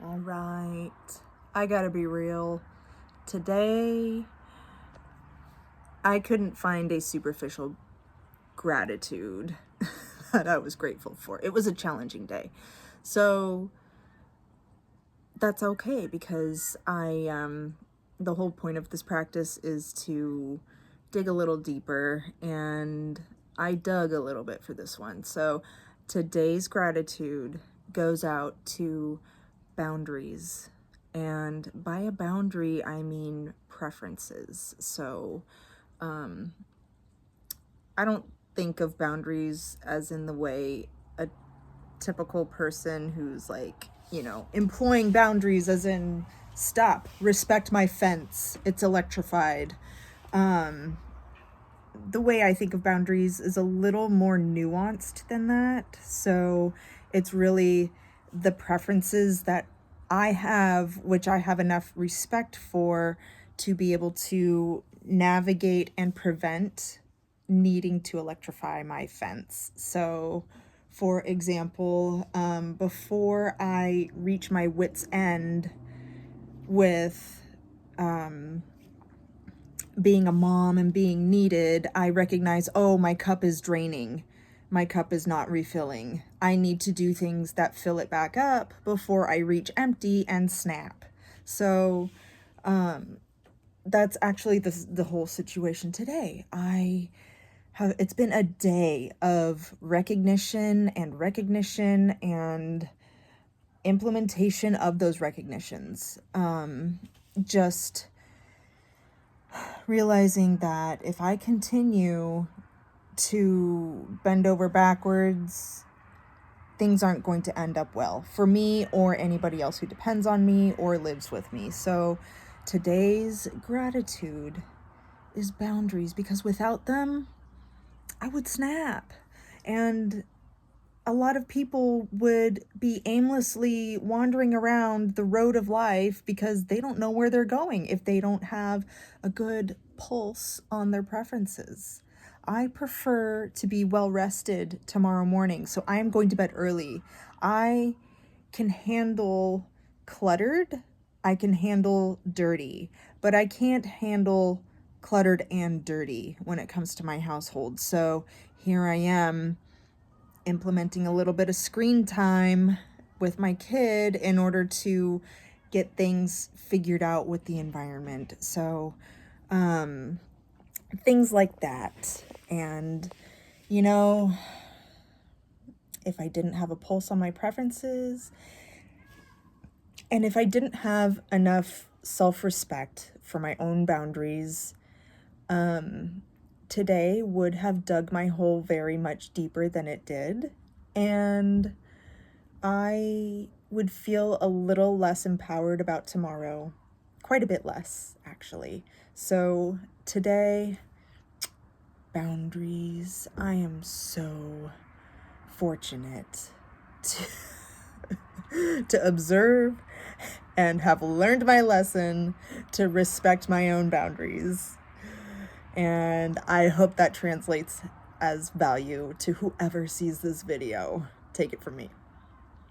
All right, I gotta be real. Today, I couldn't find a superficial gratitude that I was grateful for. It was a challenging day. So that's okay because the whole point of this practice is to dig a little deeper, and I dug a little bit for this one. So today's gratitude goes out to boundaries. And by a boundary, I mean preferences. So I don't think of boundaries as in the way a typical person who's like, employing boundaries as in stop, respect my fence, it's electrified. The way I think of boundaries is a little more nuanced than that. So it's really the preferences that I have, which I have enough respect for to be able to navigate and prevent needing to electrify my fence. So, for example, before I reach my wit's end with being a mom and being needed, I recognize, oh, my cup is draining. My cup is not refilling. I need to do things that fill it back up before I reach empty and snap. So that's actually the whole situation today. It's been a day of recognition and implementation of those recognitions. Just realizing that if I continue to bend over backwards, things aren't going to end up well for me or anybody else who depends on me or lives with me. So today's gratitude is boundaries, because without them, I would snap. And a lot of people would be aimlessly wandering around the road of life because they don't know where they're going if they don't have a good pulse on their preferences. I prefer to be well rested tomorrow morning, so I am going to bed early. I can handle cluttered, I can handle dirty, but I can't handle cluttered and dirty when it comes to my household. So here I am implementing a little bit of screen time with my kid in order to get things figured out with the environment. So things like that. And if I didn't have a pulse on my preferences, and if I didn't have enough self-respect for my own boundaries, today would have dug my hole very much deeper than it did. And I would feel a little less empowered about tomorrow. Quite a bit less, actually. So today, boundaries. I am so fortunate to observe and have learned my lesson to respect my own boundaries. And I hope that translates as value to whoever sees this video. Take it from me.